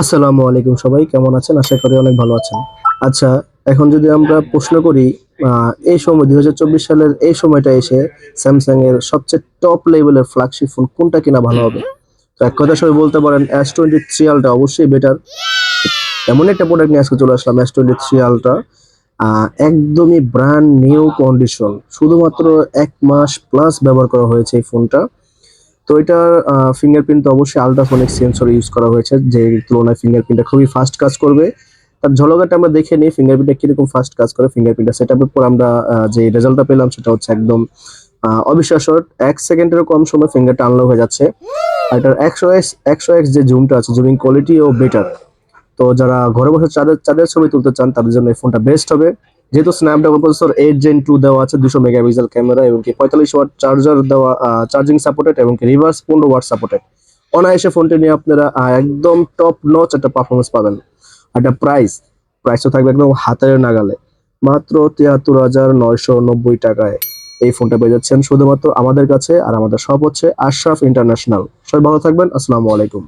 আসসালামু আলাইকুম, সবাই কেমন আছেন? আশা করি অনেক ভালো আছেন। আচ্ছা, এখন যদি আমরা প্রশ্ন করি, এই সময় ২০২৪ সালের এই সময়টা এসে স্যামসাং এর সবচেয়ে টপ লেভেলের ফ্ল্যাগশিপ ফোন কোনটা কিনা ভালো হবে? তো এক কথায় সবাই বলতে পারেন S23 আলট্রা অবশ্যই বেটার। এমন একটা প্রোডাক্ট নিয়ে আজকে চলে আসলাম, S23 আলট্রা। একদমই ব্র্যান্ড নিউ কন্ডিশন। শুধুমাত্র ১ মাস প্লাস ব্যবহার করা হয়েছে এই ফোনটা। তো এটার ফিঙ্গারপ্রিন্ট তো অবশ্যই আল্ট্রাসনিক সেন্সর ইউজ করা হয়েছে, যে তুলনায় ফিঙ্গারপ্রিন্টটা খুবই ফাস্ট কাজ করবে। তার ঝলকাটা আমরা দেখে নিই ফিঙ্গারপ্রিন্টটা কিরকম ফাস্ট কাজ করে। ফিঙ্গারপ্রিন্টটা সেটআপের পর আমরা যে রেজাল্টটা পেলাম সেটা হচ্ছে একদম অবিশ্বাস্য। ১ সেকেন্ডেরও কম সময় ফিঙ্গারটা আনলক হয়ে যাচ্ছে। আর এটার ১০০x যে জুমটা আছে, জুমিং কোয়ালিটিও বেটার। তো যারা ঘরে বসে চাঁদের চাঁদের ছবি তুলতে চান তাদের জন্য এই ফোনটা বেস্ট হবে। যেহেতু স্ন্যাপড্রাগন প্রসেসর 8 Gen 2 দেওয়া আছে, 200 মেগাপিক্সেল ক্যামেরা এবং কি 45 ওয়াট চার্জার দেওয়া, চার্জিং সাপোর্টেড এবং কি রিভার্স 15 ওয়াট সাপোর্টেড। অনায়াসে ফোনটি নিয়ে আপনারা একদম টপ নচ একটা পারফরমেন্স পাবেন। আর একটা প্রাইসও থাকবে একদম হাতের নাগালে। মাত্র ৭৩,৯৯০ টাকায় এই ফোনটা পেয়ে যাচ্ছেন শুধুমাত্র আমাদের কাছে। আর আমাদের শপ হচ্ছে আশরাফ ইন্টারন্যাশনাল। সবাই ভালো থাকবেন। আসসালামু আলাইকুম।